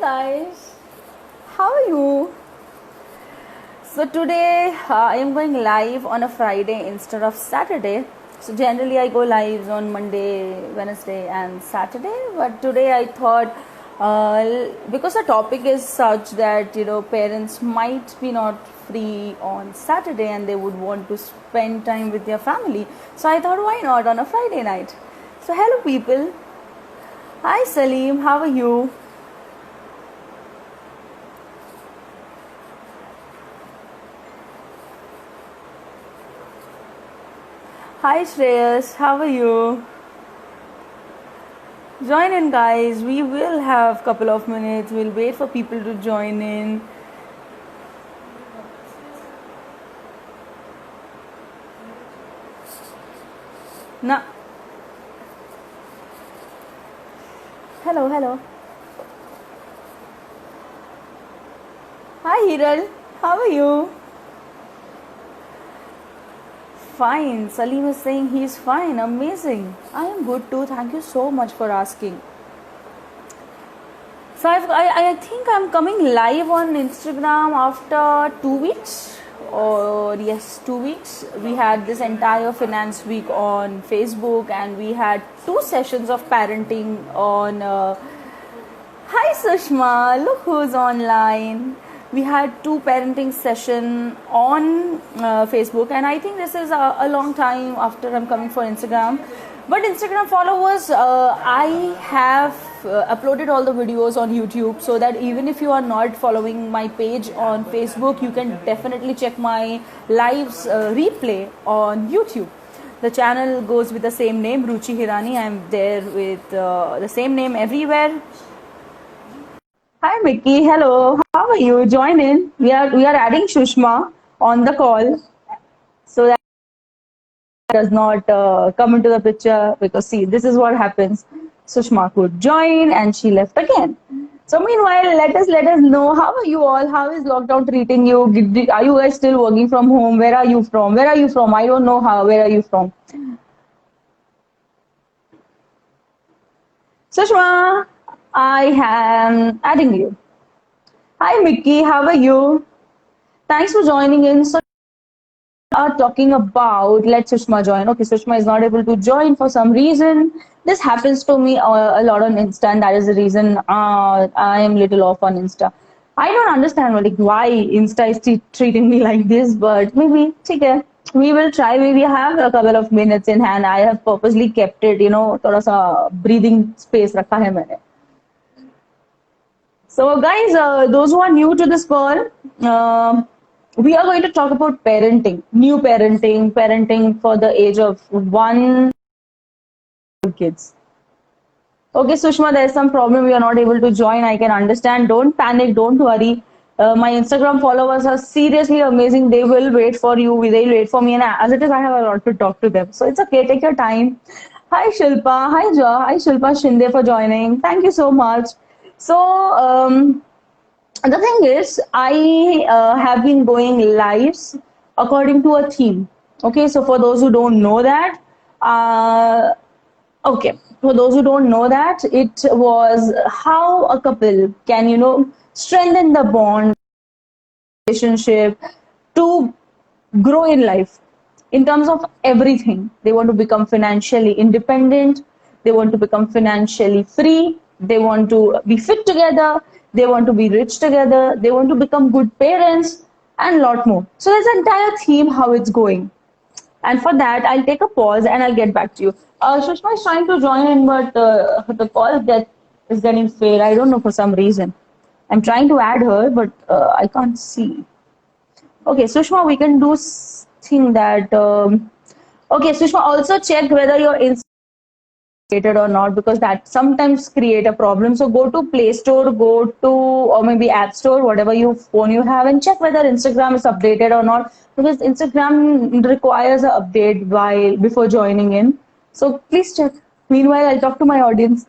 guys, how are you? So today I am going live on a Friday instead of Saturday. So generally I go live on Monday, Wednesday and Saturday, but today I thought because the topic is such that parents might be not free on Saturday and they would want to spend time with their family. So I thought, why not on a Friday night? So hello people. Hi Salim, how are you? Hi Shreyas, how are you? Join in guys, we will have couple of minutes, we'll wait for people to join in. Na. Hello. Hi Hiral, how are you? Fine. Salim is saying he's fine. Amazing. I am good too. Thank you so much for asking. So I think I'm coming live on Instagram after 2 weeks. Or yes, 2 weeks. We had this entire finance week on Facebook, and we had 2 sessions of parenting on. Hi Sushma, look who's online. We had 2 parenting session on Facebook, and I think this is a long time after I'm coming for Instagram. But Instagram followers, I have uploaded all the videos on YouTube, so that even if you are not following my page on Facebook, you can definitely check my lives replay on YouTube. The channel goes with the same name, Ruchi Hirani. I'm there with the same name everywhere. Hi Mickey, hello. How are you? Join in. We are adding Shushma on the call so that does not come into the picture, because see, this is what happens. Sushma could join and she left again. So meanwhile, let us know, how are you all? How is lockdown treating you? Are you guys still working from home? Where are you from? I don't know how. Where are you from? Sushma, I am adding you. Hi Mickey, how are you? Thanks for joining in. So are talking about, let Sushma join. Okay, Sushma is not able to join for some reason. This happens to me a lot on Insta, and that is the reason I am little off on Insta. I don't understand like why Insta is treating me like this, but maybe okay, we will try. We have a couple of minutes in hand. I have purposely kept it, थोड़ा सा breathing space रखा है मैंने. So, guys, those who are new to this call, we are going to talk about parenting, new parenting, parenting for the age of 1 kids. Okay, Sushma, there's some problem. You are not able to join. I can understand. Don't panic. Don't worry. My Instagram followers are seriously amazing. They will wait for you. They'll wait for me. And as it is, I have a lot to talk to them. So it's okay. Take your time. Hi, Shilpa. Hi, Ja. Hi, Shilpa Shinde for joining. Thank you so much. So, the thing is, I have been going lives according to a theme. Okay, so for those who don't know that, okay, for those who don't know that, it was how a couple can, strengthen the bond, relationship to grow in life in terms of everything. They want to become financially independent, they want to become financially free, they want to be fit together, they want to be rich together, they want to become good parents, and a lot more. So there's an entire theme how it's going. And for that, I'll take a pause and I'll get back to you. Sushma is trying to join in, but the call is getting failed. I don't know, for some reason. I'm trying to add her, but I can't see. Okay, Sushma, we can do thing that. Okay, Sushma, also check whether your Instagram or not, because that sometimes create a problem. So go to Play Store, go to, or maybe App Store, whatever phone you have, and check whether Instagram is updated or not, because Instagram requires an update before joining in. So please check. Meanwhile, I'll talk to my audience.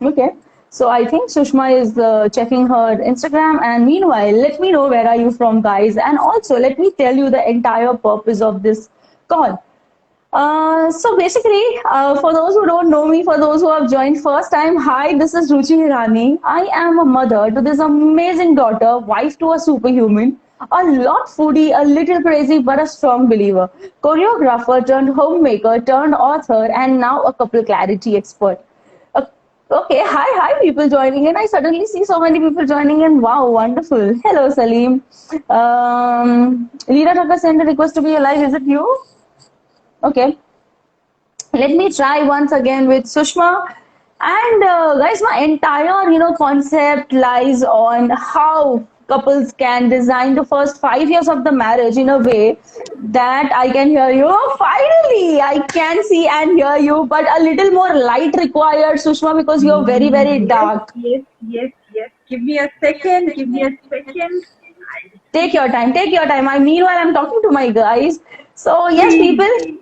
Okay. So I think Sushma is checking her Instagram, and meanwhile, let me know where are you from, guys, and also let me tell you the entire purpose of this call. So basically, for those who don't know me, for those who have joined first time, hi, this is Ruchi Hirani. I am a mother to this amazing daughter, wife to a superhuman, a lot foodie, a little crazy, but a strong believer, choreographer turned homemaker turned author, and now a couple clarity expert. Uh, Okay, hi, people joining in. I suddenly see so many people joining in. Wow, wonderful. Hello, Salim. Leena Thakkar sent a request to be alive. Is it you? Okay, let me try once again with Sushma. And guys, my entire concept lies on how couples can design the first 5 years of the marriage in a way that I can hear you. Oh, finally, I can see and hear you, but a little more light required, Sushma, because you're very, very Yes, dark. yes, yes, yes. Give me a second. Give me a second. Take your time. Take your time. Meanwhile, I'm talking to my guys. So yes, Please. people.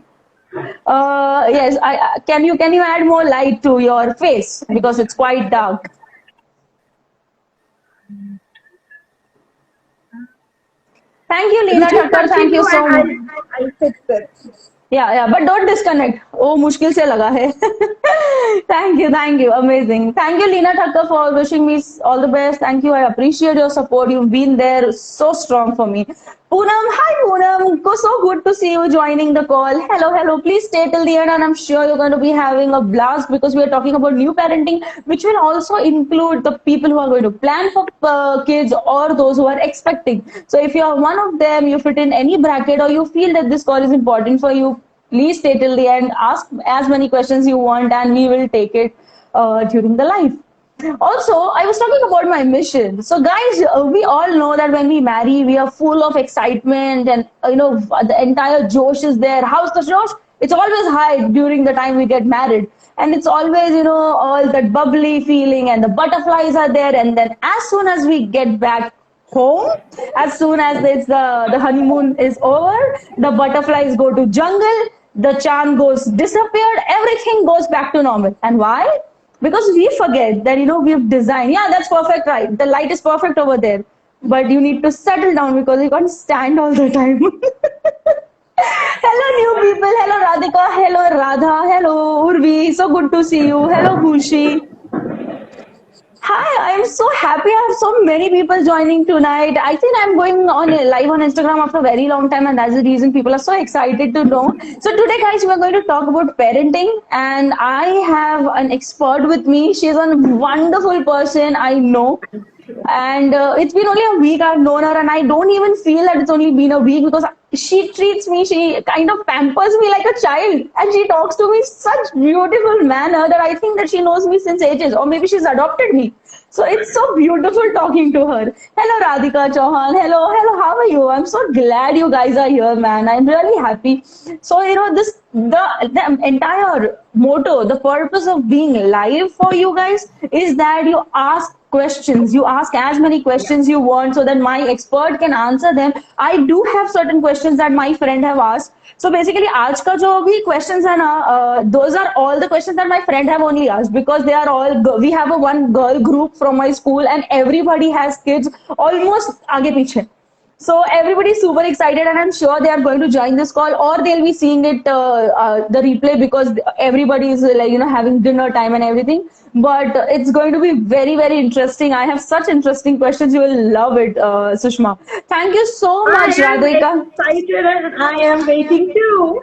Yes, can you add more light to your face because it's quite dark. Thank you, Leena Ruchi, Thakkar. Thank you continue so and much. I'll fix it. Yeah, but don't disconnect. Oh, मुश्किल से लगा है. Thank you, amazing. Thank you, Leena Thakkar, for wishing me all the best. Thank you, I appreciate your support. You've been there so strong for me. Poonam, hi Poonam. So good to see you joining the call. Hello. Please stay till the end, and I'm sure you're going to be having a blast because we are talking about new parenting, which will also include the people who are going to plan for kids or those who are expecting. So if you are one of them, you fit in any bracket, or you feel that this call is important for you, please stay till the end. Ask as many questions you want, and we will take it during the live. Also, I was talking about my mission. So, guys, we all know that when we marry, we are full of excitement, and the entire Josh is there. How's the Josh? It's always high during the time we get married, and it's always all that bubbly feeling, and the butterflies are there. And then, as soon as we get back home, as soon as the honeymoon is over, the butterflies go to jungle, the charm goes disappeared, everything goes back to normal. And why? Because we forget that we've designed. Yeah, that's perfect, right? The light is perfect over there, but you need to settle down because you can't stand all the time. Hello, new people. Hello, Radhika. Hello, Radha. Hello, Urvi. So good to see you. Hello, Bushi. Hi, I'm so happy. I have so many people joining tonight. I think I'm going on live on Instagram after a very long time, and that's the reason people are so excited to know. So today, guys, we're going to talk about parenting, and I have an expert with me. She's a wonderful person. I know. And it's been only a week I've known her, and I don't even feel that it's only been a week because she treats me, she kind of pampers me like a child, and she talks to me such beautiful manner that I think that she knows me since ages, or maybe she's adopted me. So it's so beautiful talking to her. Hello, Radhika Chauhan. Hello. How are you? I'm so glad you guys are here, man. I'm really happy. So this the entire motto, the purpose of being live for you guys is that you ask questions. You ask as many questions you want so that my expert can answer them. I do have certain questions that my friend have asked. So basically, आज का जो भी questions है ना, those are all the questions that my friend have only asked because they are all. We have a one girl group from my school, and everybody has kids almost आगे पीछे. So everybody's super excited, and I'm sure they are going to join this call, or they'll be seeing it the replay because everybody is having dinner time and everything. But it's going to be very very interesting. I have such interesting questions. You will love it, Sushma. Thank you so I much, am Radhika. excited and I am waiting too.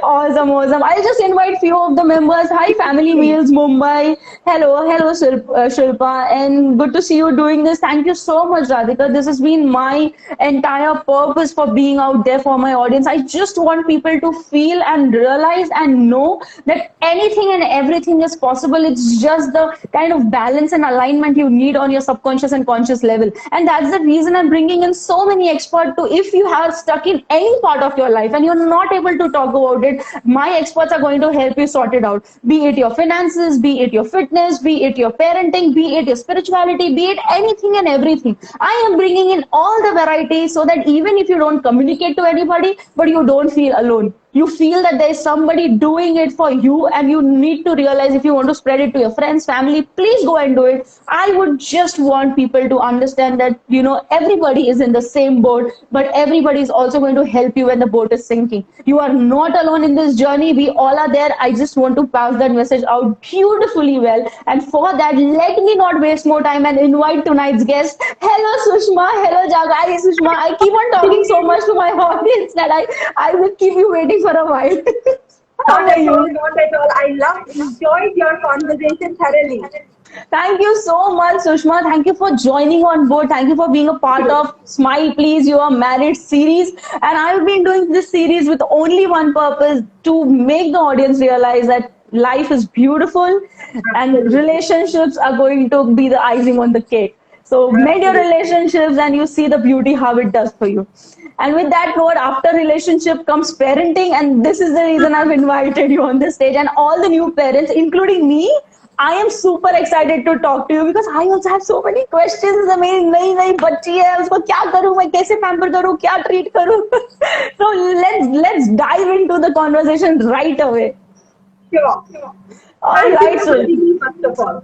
Awesome. I'll just invite few of the members. Hi, Family Please. Meals Mumbai. Hello, Shilpa, and good to see you doing this. Thank you so much, Radhika. This has been my entire purpose for being out there for my audience. I just want people to feel and realize and know that anything and everything is possible. It's just the kind of balance and alignment you need on your subconscious and conscious level. And that's the reason I'm bringing in so many experts to, if you have stuck in any part of your life and you're not able to talk about it, my experts are going to help you sort it out. Be it your finances, be it your fitness, be it your parenting, be it your spirituality, be it anything and everything. I am bringing in all the varieties so that even if you don't communicate to anybody, but you don't feel alone. you feel that there is somebody doing it for you, and you need to realize if you want to spread it to your friends, family, please go and do it. I would just want people to understand that, everybody is in the same boat, but everybody is also going to help you when the boat is sinking. You are not alone in this journey. We all are there. I just want to pass that message out beautifully well. And for that, let me not waste more time and invite tonight's guest. Hello, Sushma. Hello, Jaga. Hi, Sushma. I keep on talking so much to my audience that I will keep you waiting for a while. How Not are at all, you? not at all. Enjoyed your conversation thoroughly. Thank you so much, Sushma. Thank you for joining on board. Thank you for being a part of Smile Please You Are Married series. And I've been doing this series with only one purpose, to make the audience realize that life is beautiful and Absolutely. relationships are going to be the icing on the cake. So mend your Absolutely. relationships and you see the beauty how it does for you. And with that note, after relationship comes parenting, and this is the reason I've invited you on this stage, and all the new parents, including me. I am super excited to talk to you because I also have so many questions. मेरी नई नई बच्ची है, उसको क्या करूँ मैं, कैसे पैम्पर करूँ, क्या ट्रीट करूँ. So let's dive into the conversation right away. Sure. All Thank you right, for so having me, first of all.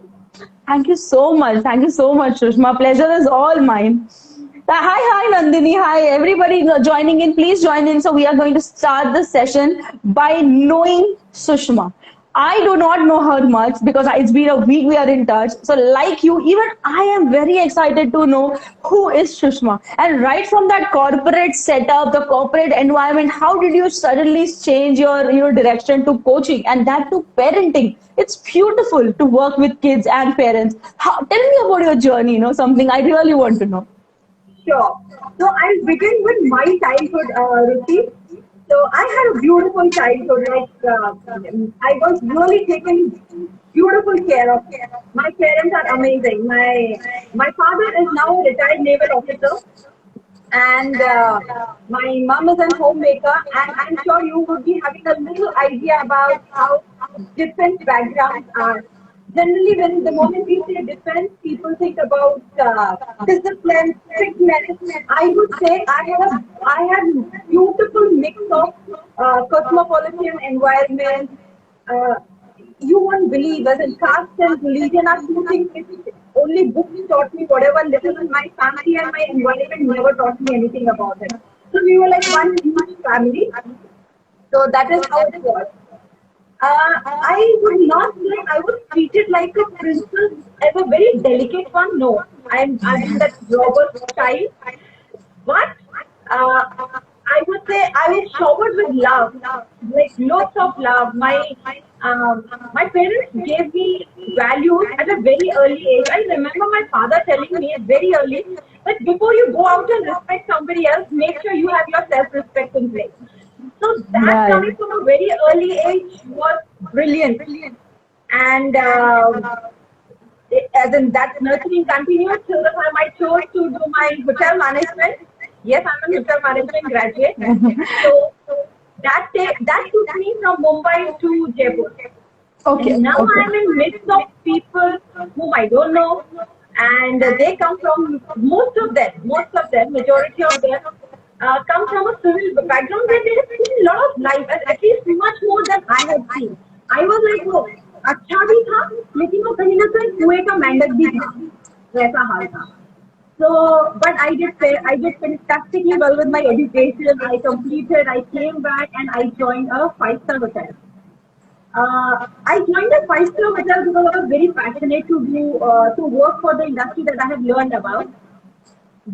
thank you so much. Thank you so much, Sushma. Pleasure is all mine. Hi, Nandini. Hi, everybody joining in. Please join in. So we are going to start the session by knowing Sushma. I do not know her much because it's been a week we are in touch. So like you, even I am very excited to know who is Sushma. And right from that corporate setup, the corporate environment, how did you suddenly change your direction to coaching and that to parenting? It's beautiful to work with kids and parents. Tell me about your journey, something I really want to know. Sure. So I'll begin with my childhood, Ruchi. So I had a beautiful childhood. I was really taken beautiful care of. My parents are amazing. My father is now a retired naval officer, and my mom is a homemaker. And I'm sure you would be having a little idea about how different backgrounds are. Generally, when the moment we say defense, people think about discipline, strictness. I would say I had beautiful mix of cosmopolitan environment. Uh, you won't believe, as in caste and religion are two things which only books taught me. Whatever little in my family and my environment never taught me anything about it. So we were like one huge family. So that is how it was. I would not say I was treated like a princess as a very delicate one. No, I'm that robust child. But I would say I was showered with love, like lots of love. My parents gave me values at a very early age. I remember my father telling me very early that before you go out and respect somebody else, make sure you have your self-respect in place. So that Right. coming from a very early age was brilliant. And as in that nurturing continued till the time I chose to do my hotel management. Yes, I'm a hotel management graduate. So that took me from Mumbai to Jaipur. Okay. And now Okay. I'm in midst of people whom I don't know, and they come from most of them, majority of them come from a civil background where they have seen a lot of life, at least much more than I have seen. I was like, oh, अच्छा भी था, लेकिन वो कहीं ना कहीं कुएं का मेंढक भी था, वैसा हाल था. So, but I did fantastically well with my education. I completed. I came back and I joined a five-star hotel. I joined a five-star hotel because I was very passionate to work for the industry that I have learned about.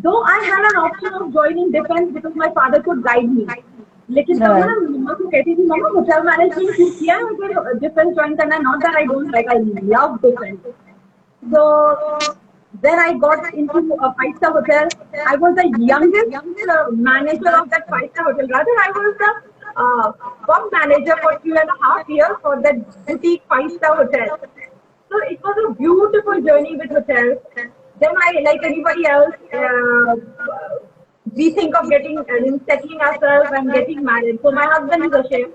Though I had an option of joining defense because my father could guide me. लेकिन तब ना Right. मम्मा को कहती थी मम्मा hotel management क्यों किया है मुझे डिफेंस ज्वाइन करना है not that I don't like I love defence so then I got into a five-star hotel. I was the youngest manager of that five-star hotel. Rather, I was the pub manager for 2.5 years for that boutique five-star hotel. So it was a beautiful journey with hotels. Then like anybody else, we think of settling ourselves and getting married. So my husband is a chef.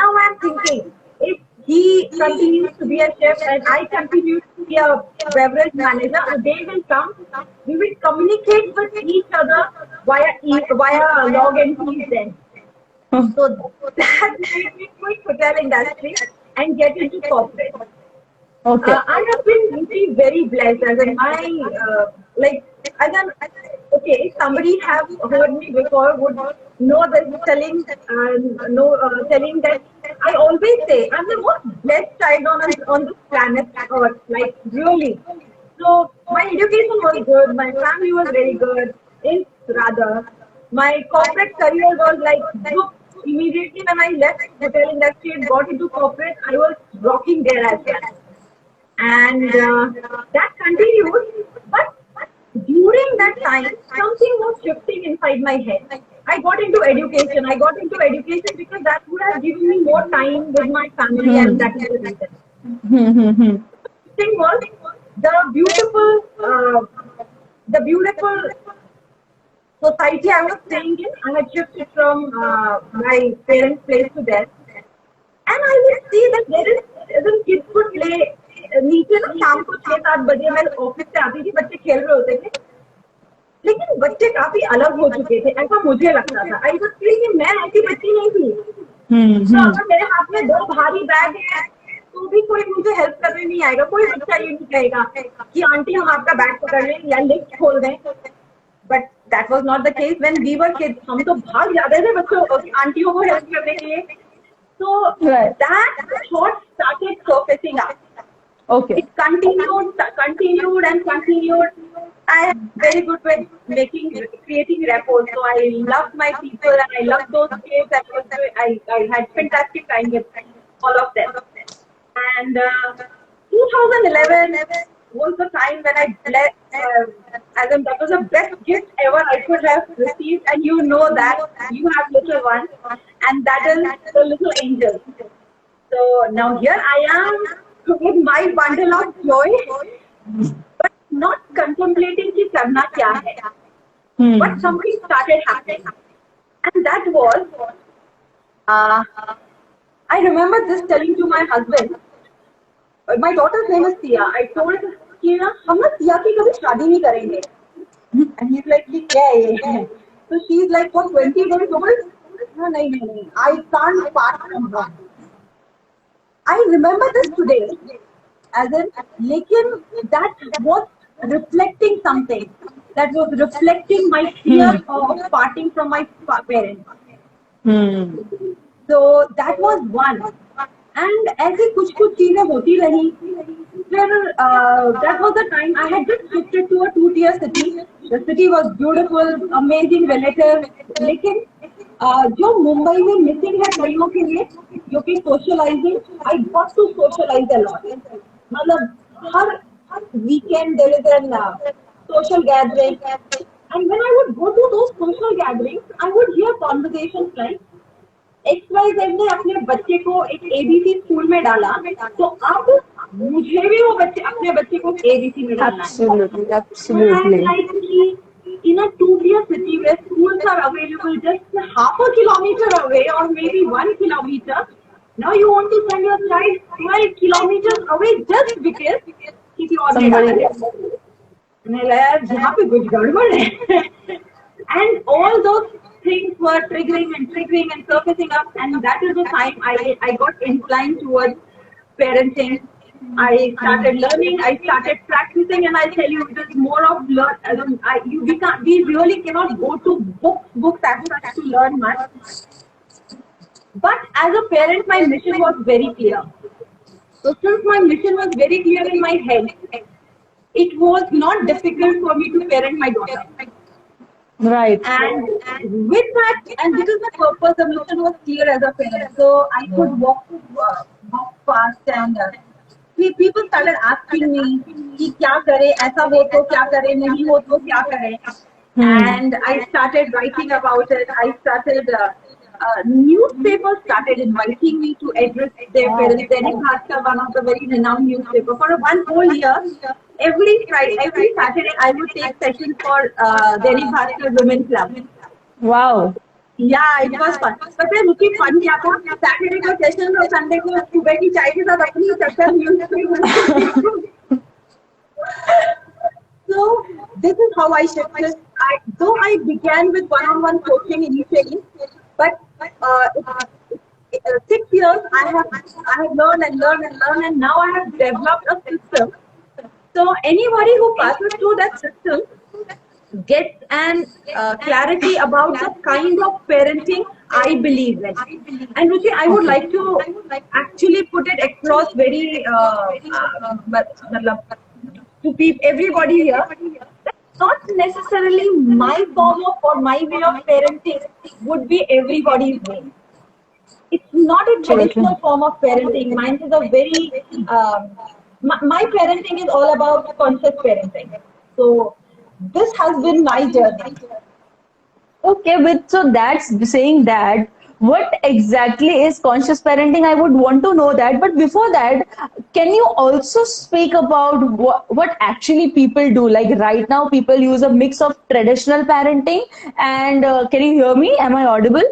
Now I'm thinking, if he continues to be a chef and I continue to be a beverage manager, a day will come, we will communicate with each other via log entries then. So that made me quit hotel industry and get into corporate. Okay. I have been really very blessed as in my like as an okay, somebody have heard me before would know this telling know telling that I always say I'm the most blessed child on this planet Earth, like really. So my education was good, my family was very good, is rather. My corporate career was like zoop. Immediately when I left hotel industry and got into corporate, I was rocking there as well and that continued. But during that time, something was shifting inside my head. I got into education. I got into education because that would have given me more time with my family, and that is the reason. Thing was the beautiful society I was staying in. I had shifted from my parents' place to there. And I would see that there is even kids would play नीचे ना शाम को 6-7 बजे मैं office से आती थी बच्चे खेल रहे होते थे लेकिन बच्चे काफी अलग हो चुके थे ऐसा मुझे लगता था आई वुड फील कि मैं ऐसी बच्ची नहीं थी तो अगर मेरे हाथ में 2 भारी बैग है तो भी कोई मुझे हेल्प करने नहीं आएगा कोई बच्चा ये नहीं कहेगा कि आंटी हम आपका बैग पकड़ लें या लिफ्ट खोल दें but that was not the case when we were kids हम तो भाग जाते थे बच्चों आंटियों को हेल्प करने के लिए So Right. that thought started surfacing up. Okay. It continued and continued. I am very good with creating rapport. So I loved my people and I loved those kids. I had fantastic time with all of them. And 2011 was the time when I as in that was the best gift ever I could have received. And you know that you have little one, and that is the little angel. So now here I am with my bundle of joy, but not contemplating कि करना क्या है. But something started happening, and that was I remember this telling to my husband. My daughter's name is Tia. I told कि ना हम ना Tia की कभी शादी नहीं करेंगे. And he's like कि क्या है ये? So she's like for 20 days old. No, नहीं. I can't part from her. I remember this today. As in, लेकिन that was reflecting something. That was reflecting my fear of parting from my parents. So that was one. And ऐसी कुछ चीजें होती रही. That was the time I had just shifted to a 2-tier city. The city was beautiful, amazing relatives. लेकिन जो मुंबई में missing है कईयों के लिए जो कि socializing, I got to socialize a lot. मतलब हर weekend there is a social gathering. And when I would go to those social gatherings, I would hear conversations like XYZ ने अपने बच्चे को एक ABC स्कूल में डाला तो अब मुझे भी वो बच्चे अपने बच्चे को ABC में डालना है. Absolutely. In a 2-tier city where schools are available just half a kilometer away or maybe 1 kilometer, now you want to send your child 12 kilometers away just because किसी और ने डाला है. मैंने लगा यार यहाँ पे कुछ गड़बड़ है. And all those things were triggering and surfacing up, and that is the time I got inclined towards parenting. I started learning, I started practicing, and I'll tell you, it is more of learn. We really cannot go to books as such to learn much. But as a parent, my mission was very clear. So since my mission was very clear in my head, it was not difficult for me to parent my daughter. Right. And with that, and because the purpose, the mission was clear as a parent, so I could walk fast and people started asking me कि क्या करे ऐसा हो तो क्या करे नहीं हो तो क्या करे. And I started writing about it. I started newspapers started inviting me to address their parents. Dainik Bhaskar, one of the very renowned newspaper, for one whole year. Every Friday, every Saturday, I would take sessions for Dainik Bhaskar Women Club. Wow. Yeah, it was fun. पता है मुझे fun क्या था? Saturday का session और Sunday को सुबह की चाय के साथ अपनी चक्कर newspaper. So this is how I shifted. Though I began with one-on-one coaching initially, but it's 6 years I have learned and learned and learned, and now I have developed a system. So anybody who passes through that system gets an clarity about the kind of parenting I believe in. And Ruchi, I would Okay. like to actually put it across very matlab, to everybody here. That not necessarily my form of or my way of parenting would be everybody's way. It's not a Absolutely. traditional form of parenting. Mine is a very my parenting is all about conscious parenting. So this has been my journey. Okay, with so that's saying that what exactly is conscious parenting? I would want to know that. But before that, can you also speak about what actually people do? Like right now, people use a mix of traditional parenting and can you hear me? Am I audible?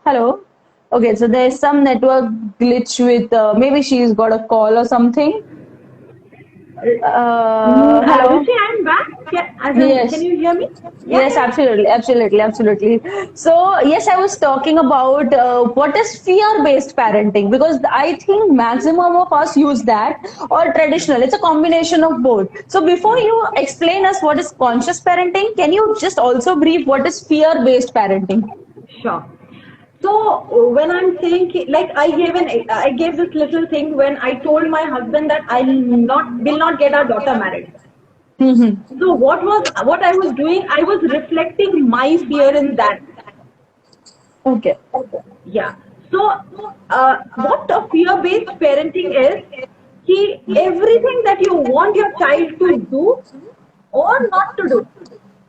Hello. Okay, so there's some network glitch with maybe she's got a call or something. Hello. Ruchi, I'm back. As in, can Yes. you hear me? Yeah, Yes, yeah, yeah. absolutely, absolutely, absolutely. So, yes, I was talking about what is fear-based parenting because I think maximum of us use that or traditional. It's a combination of both. So, before you explain us what is conscious parenting, can you just also brief what is fear-based parenting? Sure. So when I'm saying like I gave this little thing when I told my husband that I will not get our daughter married. Mm-hmm. So what I was doing? I was reflecting my fear in that. Okay. Yeah. So what a fear-based parenting is, everything that you want your child to do or not to do,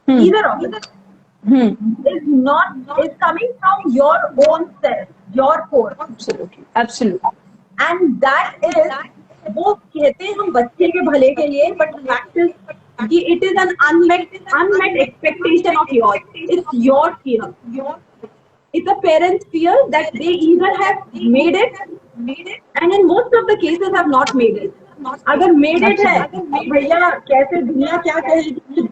Hmm. either of it, Hmm. is not is coming from your own self, your core. Absolutely. Absolutely. And that is वो कहते हैं हम बच्चे के भले के लिए but fact is कि it is an unmet expectation of yours it's your fear it's a parent's fear that they either have made it and in most of the cases have not made it. अगर made it है Absolutely. भैया कैसे दुनिया क्या कहेगी,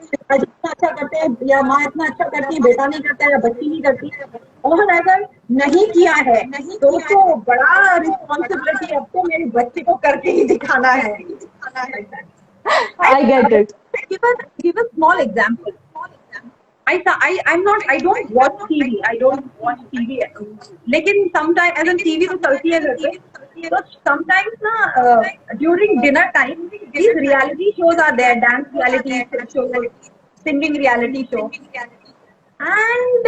पिताजी इतना अच्छा करते हैं या माँ इतना अच्छा करती है, बेटा नहीं करता है या बच्ची नहीं करती, और अगर नहीं किया है तो बड़ा रिस्पॉन्सिबिलिटी अब तो मेरे बच्चे को करके ही दिखाना है. I I get it. give a small example. I don't watch TV. I don't watch TV. लेकिन sometimes as in TV तो चलती है घर पे. So sometimes ना during dinner time these reality shows are there, dance reality shows, singing reality show. And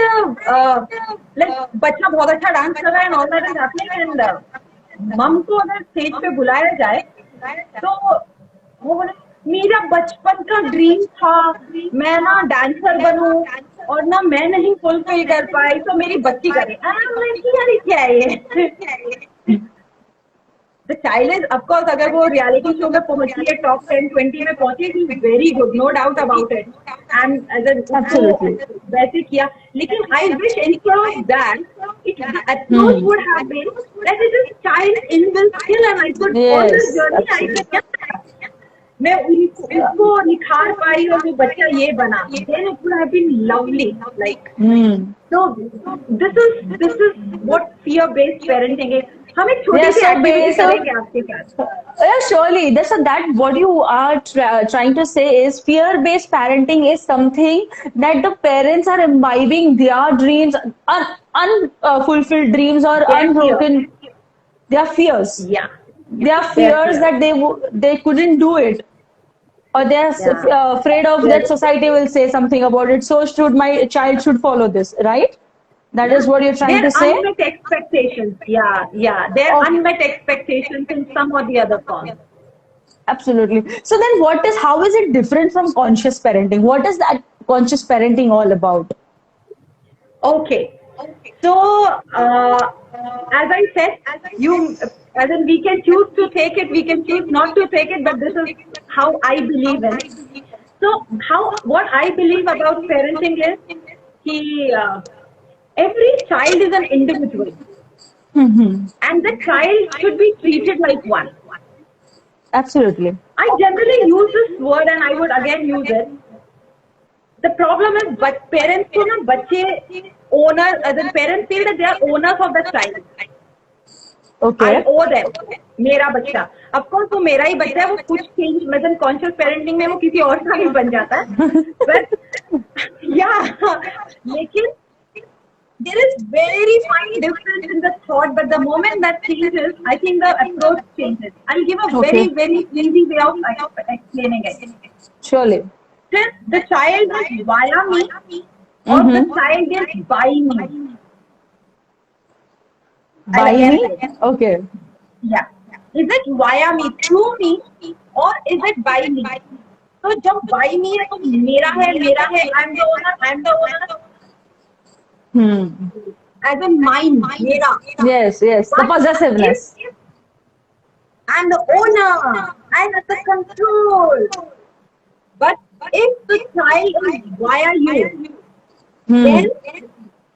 like बच्चा बहुत अच्छा डांस कर रहा है and all that is happening and मम को अगर स्टेज पे बुलाया जाए तो वो बोले मेरा बचपन का ड्रीम था मैं ना डांसर बनूं और ना मैं नहीं फुलफिल कर पाई तो मेरी बच्ची करे. यार ये क्या है ये. The child is, of course, अगर वो reality show में पहुंची है top 10-20 में पहुंची है, is very good, no doubt about it. And अगर उसको Absolutely. वैसे किया, लेकिन I wish instead of that, the approach Hmm. would have been that it is child inbuilt skill, and I could on this Yes, journey I absolutely. could get मैं उसको निखार पाई और वो बच्चा ये बना. Then it would have been lovely, like. Hmm. So this is what fear-based parenting is. हम एक छोटी Yeah, सी so एक्टिविटी based करेंगे on आपके साथ. yeah, surely. That's that. What you are trying to say is fear-based parenting is something that the parents are imbibing their dreams, unfulfilled dreams or Their fear. unbroken. Their fears. Yeah. Their Their fears fear. that they couldn't do it, or they're Yeah. afraid of Their, that society will say something about it. So should my child should follow this, right? That yeah. is what you're trying Their to say. unmet expectations. Yeah, yeah. Their Okay. unmet expectations in some or the other form. Absolutely. So then how is it different from conscious parenting? What is that conscious parenting all about? Okay. So, as I said, as in we can choose to take it, we can choose not to take it, but this is how I believe in. So, what I believe about parenting is, every child is an individual, Mhm. and the child should be treated like one. Absolutely. I generally use this word, and I would again use it. The problem is, but parents को ना बच्चे owner, the parents feel that they are owners of the child. Okay. I owe them. मेरा बच्चा, of course वो मेरा ही बच्चा है, वो कुछ चेंज मतलब कॉन्शियस पेरेंटिंग में वो किसी और का भी बन जाता है, but yeah, लेकिन there is very fine difference in the thought, but the moment that changes, I think the approach changes. I'll give a very easy way of explaining it. Surely. Since the child is via me, or the child is by me. By me? Okay. Yeah. Is it via me, through me, or is it by me? तो जब by me है तो मेरा है, I'm the owner. As in mine, मेरा. Yes, the possessiveness. I'm the owner. I'm at the control. But if the child is via you, then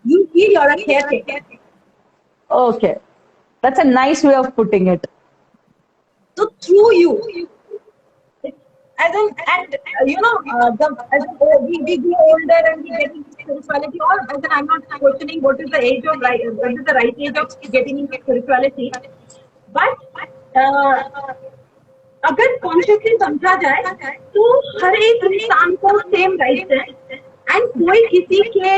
you feel you're a caretaker. Okay. That's a nice way of putting it. So through you, as in, and as we grow older and we get into spirituality, or as in, I'm not questioning what is the age of right, what is the right age of getting into spirituality, but अगर consciously समझा जाए तो हर एक इंसान को same rights है and कोई किसी के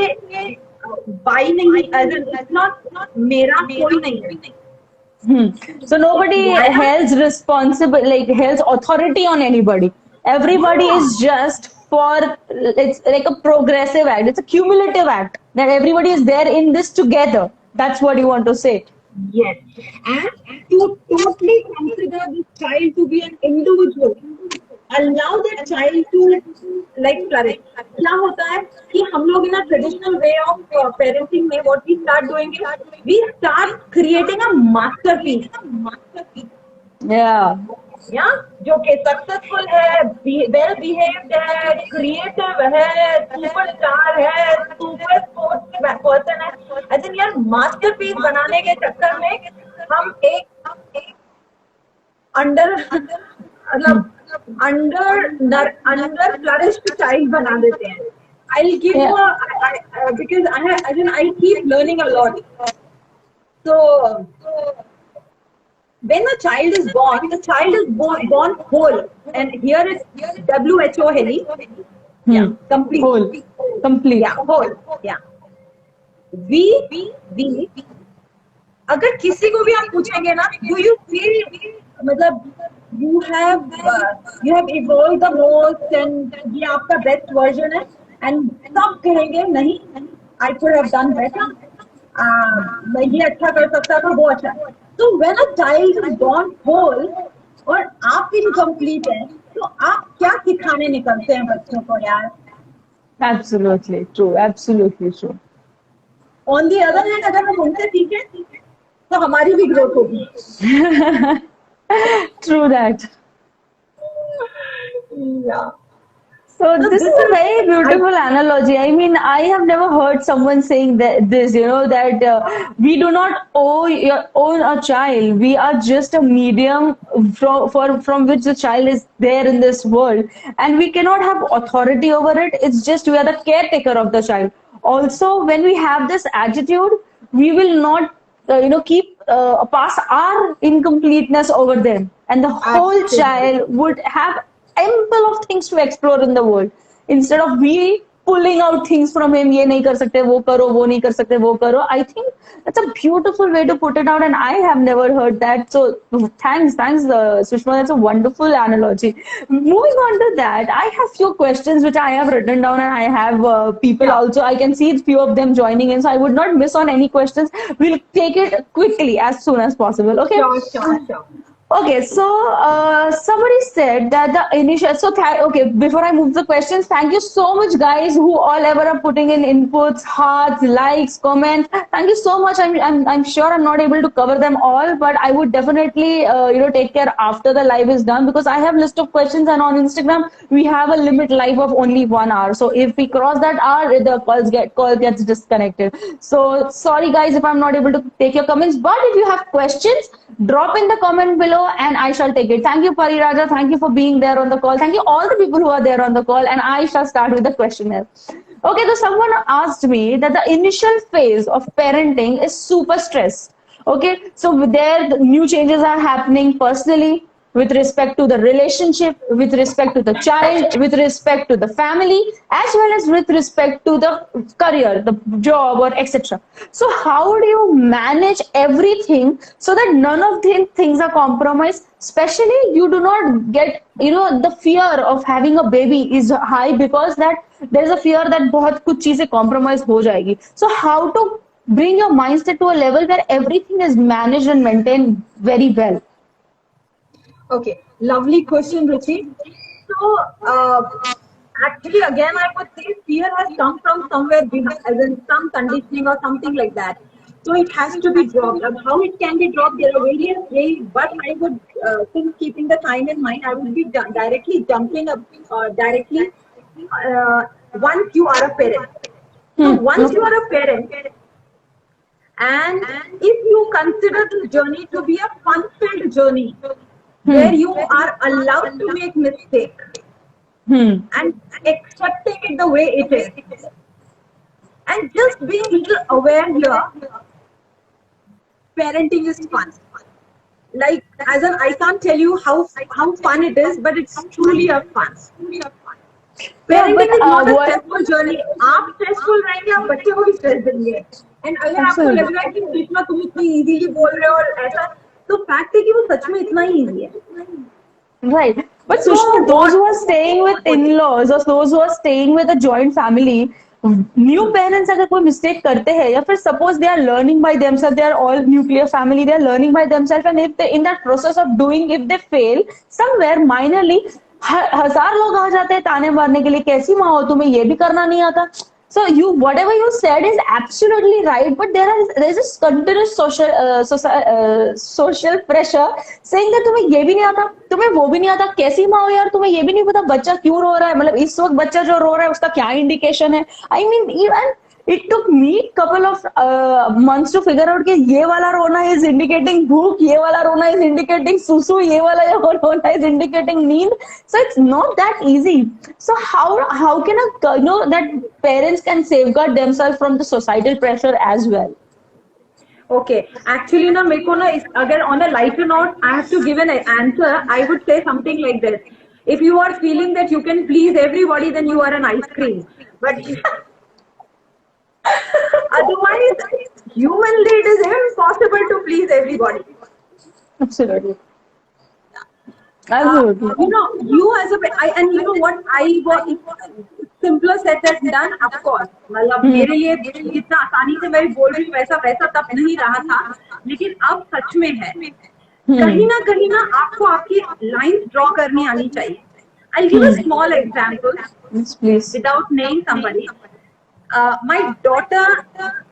बाई नहीं, इट्स नॉट मेरा कोई नहीं है. So nobody holds responsible, like holds authority on anybody. Everybody is just for, it's like a progressive act. It's a cumulative act that everybody is there in this together. That's what you want to say. Yes, and to totally consider this child to be an individual, allow that child to like flourish. क्या होता है कि हम लोग in a traditional way of parenting में what we start doing is we start creating a masterpiece. Yeah. जो कि successful है, वेल बिहेव्ड है, क्रिएटिव है, सुपरस्टार है, सुपर स्पोर्ट्स पर्सन है. आई थिंक यार मास्टरपीस बनाने के चक्कर में हम एक अंडर फ्लरिश्ड चाइल्ड बना देते हैं. I'll give you because I keep learning a lot. So when a child is born, the child is born whole, and here is WHO heli. Yeah, complete. Whole. Complete. Yeah, whole. Yeah. We अगर किसी को भी आप पूछेंगे ना, do you feel मतलब you have evolved the most and ये आपका best version है, and सब कहेंगे नहीं, I could have done better. मैं ये अच्छा कर सकता था, वो अच्छा. So when a child is born whole और आप incomplete हैं, तो आप क्या सिखाने निकलते हैं बच्चों को यार? Absolutely true. Absolutely true. On the other hand, अगर हम उनसे सीखें, तो हमारी भी ग्रोथ होगी. True that. Yeah. So this is a very beautiful analogy. I mean, I have never heard someone saying that we do not own a child. We are just a medium from which the child is there in this world, and we cannot have authority over it. It's just we are the caretaker of the child. Also, when we have this attitude, we will not pass our incompleteness over them, and the whole child would have ample of things to explore in the world, instead of we pulling out things from him. ये नहीं कर सकते, वो करो, वो नहीं कर सकते, वो करो. I think that's a beautiful way to put it out, and I have never heard that. So thanks, Sushma. That's a wonderful analogy. Moving on to that, I have few questions which I have written down, and I have people also. I can see few of them joining in, so I would not miss on any questions. We'll take it quickly as soon as possible. Okay. Sure. Okay, so somebody said that the initial. So before I move the questions, thank you so much, guys, who all ever are putting in inputs, hearts, likes, comments. Thank you so much. I'm sure I'm not able to cover them all, but I would definitely take care after the live is done, because I have list of questions, and on Instagram we have a limit live of only 1 hour. So if we cross that hour, the call gets disconnected. So sorry, guys, if I'm not able to take your comments. But if you have questions, drop in the comment below. follow and I shall take it. Thank you, Pariraja. Thank you for being there on the call. Thank you all the people who are there on the call. And I shall start with the questionnaire. Okay, so someone asked me that the initial phase of parenting is super stress. Okay, so there the new changes are happening personally, with respect to the relationship, with respect to the child, with respect to the family, as well as with respect to the career, the job, or etc. So, how do you manage everything so that none of these things are compromised? Especially, you do not get, the fear of having a baby is high because that there is a fear that बहुत कुछ चीजें compromise हो जाएगी. So, how to bring your mindset to a level where everything is managed and maintained very well? Okay, lovely question, Ruchi. So, actually, again, I would say fear has come from somewhere behind, as in some conditioning or something like that. So it has to be dropped. How it can be dropped, there are various ways, but I would, since keeping the time in mind, I would be directly jumping up, directly, once you are a parent. So once you are a parent, and if you consider the journey to be a fun-filled journey, where you are allowed to make mistake and accepting it the way it is, and just being little aware here, parenting is fun. Like, as an, I can't tell you how fun it is, but it's truly a fun. Parenting is not a stressful journey. आप stressful रहेंगे, आप बच्चे को भी stress देंगे. And अगर आपको लग रहा है कि कृष्णा तुम इतनी easily बोल रहे हो और ऐसा, तो fact है कि वो सच में इतना ही easy है. Right. But Sushma, those who are staying with in-laws or those who are staying with a joint family, new parents अगर कोई mistake करते हैं या फिर suppose they are learning by themselves, they are all nuclear family, they are learning by themselves, and if they in that process of doing, if they fail somewhere minorly, हजार लोग आ जाते हैं ताने मारने के लिए, कैसी माँ हो, तुम्हें ये भी करना नहीं आता. So whatever you said is absolutely right, but there is this continuous social pressure saying that तुम्हें ये भी नहीं आता, तुम्हें वो भी नहीं आता, कैसी माँ हो यार, तुम्हें ये भी नहीं पता बच्चा क्यों रो रहा है, मतलब इस वक्त बच्चा जो रो रहा है उसका क्या इंडिकेशन है. I mean, even it took me couple of months to figure out कि ये वाला रोना is indicating भूख, ये वाला रोना is indicating सुसु, ये वाला रोना is indicating नींद. So it's not that easy. So how can that parents can safeguard themselves from the societal pressure as well? Okay, actually ना मेरे को ना अगर on a lighter note I have to give an answer, I would say something like this. If you are feeling that you can please everybody, then you are an ice cream. But otherwise, humanly, it is impossible to please everybody. Absolutely. You as a and you know what I was simpler said than done. Of course, मतलब मेरे लिए जितना आसानी से मैं बोल रही हूँ वैसा तब नहीं रहा था, लेकिन अब सच में है. कहीं ना आपको आपकी लाइन ड्रॉ करनी आनी चाहिए. I'll give a small example. Yes, please. Without naming somebody. My daughter,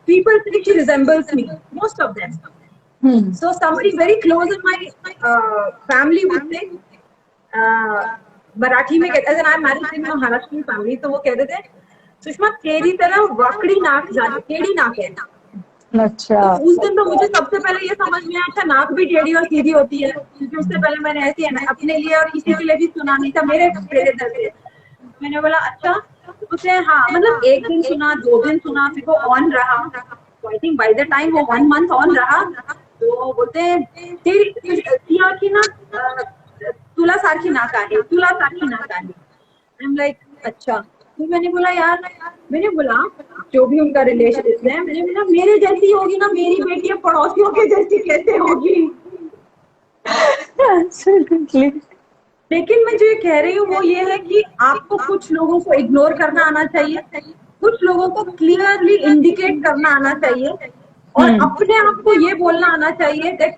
people think she resembles me, most of them. So somebody very close in my family would say, Marathi में कहते हैं, I'm married in a Maharashtrian family, तो वो कहते थे, सुषमा तेरी तरह वाकड़ी नाक टेढ़ी नाक है. अच्छा. तो उस दिन तो मुझे सबसे पहले ये समझ में आया, अच्छा नाक भी टेढ़ी और सीधी होती है, क्योंकि उससे पहले मैंने ऐसी अपने लिए और किसी के लिए भी सुना नहीं था, मेरे दर्द से. मैंने बोला अच्छा, उसे हाँ मतलब एक दिन सुना, 2 दिन सुना, फिर वो ऑन रहा. I think by the time वो 1 month ऑन रहा, तो बोलते की ना तुला सारखी नाक आहे. आई एम लाइक अच्छा. फिर मैंने बोला जो भी उनका रिलेशन है, मैंने बोला मेरे जैसी होगी ना मेरी बेटी, पड़ोसियों के जैसी कैसे होगी. लेकिन मैं जो ये कह रही हूँ वो ये है कि आपको कुछ लोगों को इग्नोर करना आना चाहिए, कुछ लोगों को क्लियरली इंडिकेट करना आना चाहिए, और अपने आप को ये बोलना आना चाहिए that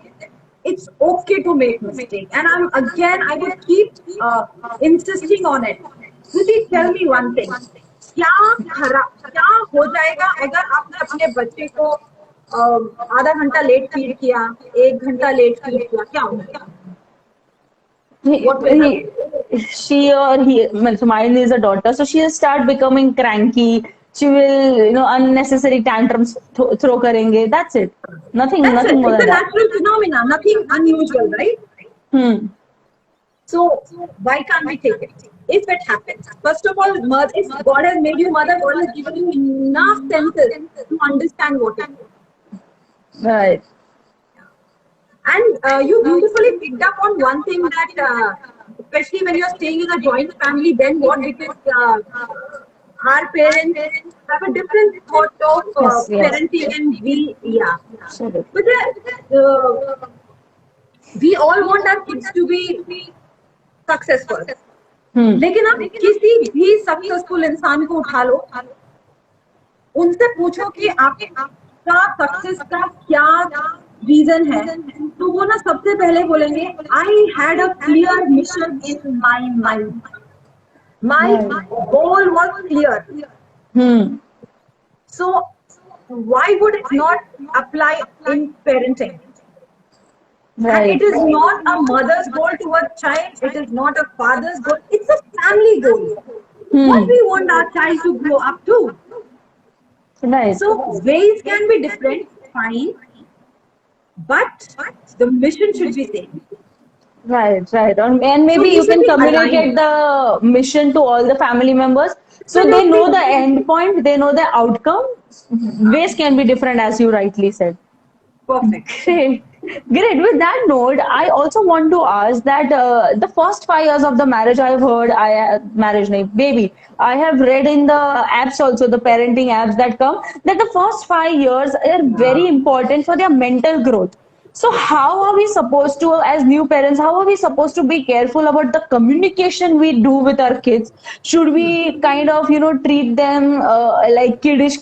it's okay to make mistake. And I would keep insisting on it. Please tell me one thing. क्या हो जाएगा अगर आपने अपने बच्चे को आधा घंटा लेट फीड किया, 1 घंटा लेट फीड किया, क्या होगा? She or he, so mine is a daughter, so she'll start becoming cranky. She will, unnecessary tantrums throw karenge. That's it. Nothing more than that. It's a natural phenomena, nothing unusual, right? Hmm. So why can't we take it? If it happens, first of all, if God has made you mother, God has given you enough senses to understand what it is. Right. And you beautifully picked up on one thing that, especially when you're staying in a joint family, then what? Because our parents have a different thought of Yes. Yes. parenting, and yeah. Absolutely. But we all want our kids to be successful, Hmm. लेकिन आप किसी भी successful इंसान को उठा लो, उनसे पूछो कि आपका सक्सेस का क्या रीजन है, तो वो ना सबसे पहले बोलेंगे I had a clear mission in my mind, my goal was clear. Hmm. So why would it not apply in parenting? And Right. it is not a mother's goal to a child, it is not a father's goal, it's a family goal. What Hmm. we want our child to grow up to. Right. So ways can be different, fine, but the mission should be same. Right, right. And So maybe we you should can be communicate aligned. the mission to all the family members so they know the Absolutely. end point, they know the outcome. Ways can be different, as you rightly said. Perfect. Great. Great. With that note, I also want to ask that the first 5 years of the marriage, I've heard, marriage, nahi, baby. I have read in the apps also, the parenting apps that come, that the first 5 years are very important for their mental growth. So how are we supposed to, as new parents, how are we supposed to be careful about the communication we do with our kids? Should we kind of, treat them like kiddish,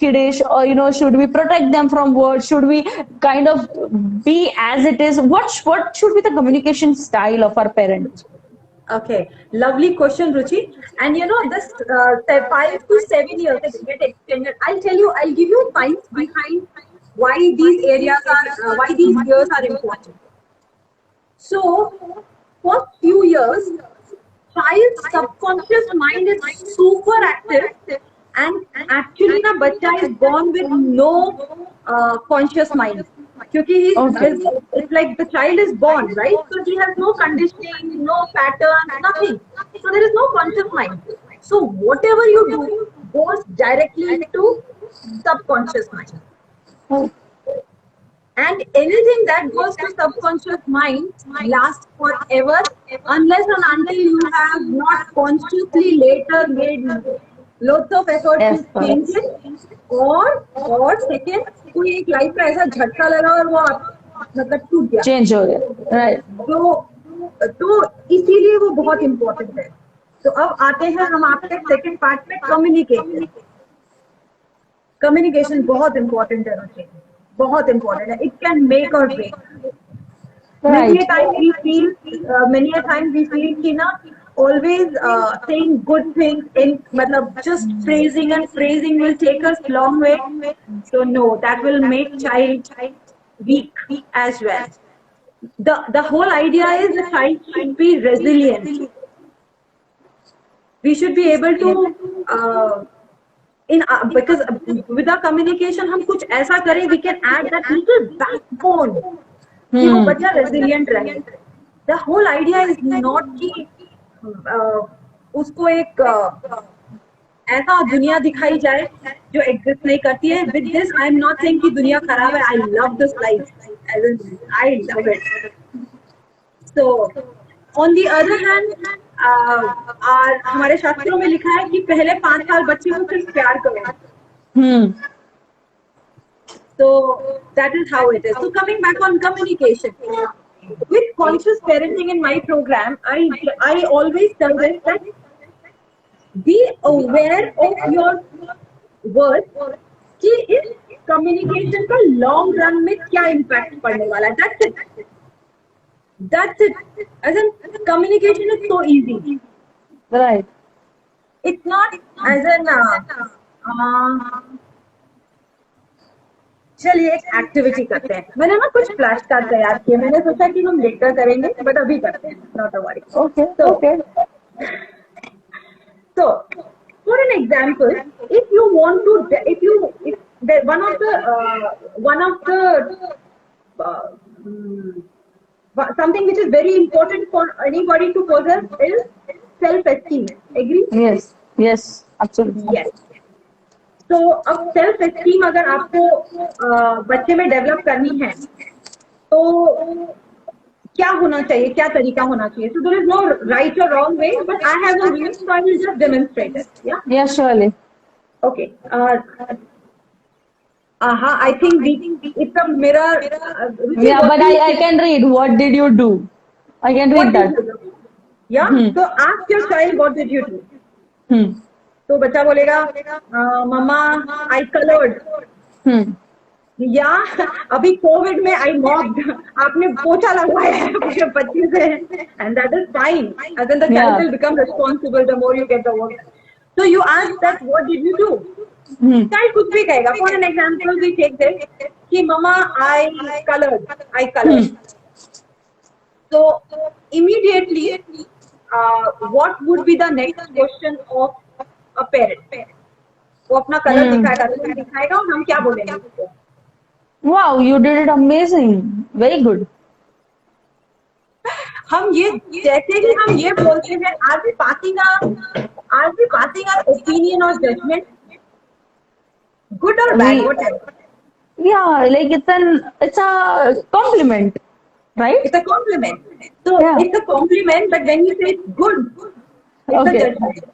or, should we protect them from words? Should we kind of be as it is? What should be the communication style of our parents? Okay, lovely question, Ruchi. And this 5 to 7 years it get extended. I'll give you science behind why these why these years are important. So, for few years, child's subconscious mind is super active, and actually, na bacha is born with no conscious mind. Because Okay. it's like the child is born, right? So he has no conditioning, no patterns, nothing. So there is no conscious mind. So whatever you do goes directly into subconscious mind. Oh, And anything that goes to subconscious mind lasts forever unless and until you have not consciously later made lots of effort to yes, change it. और second, कोई एक life का ऐसा झटका लगा और वो मतलब टूट गया. change हो गया. Right. तो इसीलिए वो बहुत इम्पोर्टेंट है. तो अब आते हैं हम आपके सेकंड पार्ट में, कम्युनिकेशन. कम्युनिकेशन बहुत इम्पोर्टेंट है रुचि, बहुत इम्पोर्टेंट है. इट कैन मेक और break. Many a Right. time we feel, कि ना always saying good things in मतलब just praising and praising will take us long way. So no, that will make child weak as well. The whole idea is the child should be resilient. We should be able to because with our communication हम कुछ ऐसा करें, we can add that little backbone कि वो बच्चा resilient रहे. The whole idea is not कि उसको एक ऐसा दुनिया दिखाई जाए जो एग्जिस्ट नहीं करती है. With this I am not saying कि दुनिया खराब है. I love this life, I love it. So on the other hand, हमारे शास्त्रों में लिखा है कि पहले 5 साल बच्चे को सिर्फ प्यार करो. So that is how it is. So coming back on communication, with conscious parenting in my program, I always tell them that be aware of your words कि इस communication का long run में क्या impact पड़ने वाला है. That's it. That's it. As in, communication is so easy. Right. It's not as in चलिए एक एक्टिविटी करते हैं. मैंने ना कुछ फ्लैश कार्ड तैयार किए. मैंने सोचा कि हम लेकर करेंगे, बट अभी करते हैं. Not a worry. Okay. Okay. So for an example, if you want to, if one of the Something which is very important for anybody to possess is self-esteem. Agree? Yes. Yes. Absolutely. Yes. तो अब self esteem अगर आपको बच्चे में develop करनी है तो क्या होना चाहिए, क्या तरीका होना चाहिए? So there is no right or wrong way, but I have a way, so I will just demonstrate it. Yeah. Yeah. Surely. Okay. I think it's a mirror. Yeah, but I can read. What did you do? I can read that. Yeah. So ask your child, what did you do? Hmm. तो बच्चा बोलेगा mamma I coloured, Hmm. या अभी Covid में आई mopped, आपने पोछा लगवाया है अपने बच्चे से, and that is fine, and then the child will become responsible the more you get the work. So you ask that what did you do. Hmm. Child कुछ भी कहेगा. For an example we take this कि मम्मा I coloured. So immediately, what would be the next question of a parent? वो अपना colour दिखाएगा और हम क्या बोलेंगे उसको? Wow, you did it amazing. Very good. हम ये जैसे ही हम ये बोलते हैं, are we passing our opinion or judgment, good or bad, whatever? Yeah, like it's a compliment, right? It's a compliment. So Yeah. it's a compliment, but when you say it's good, it's a Okay. judgment.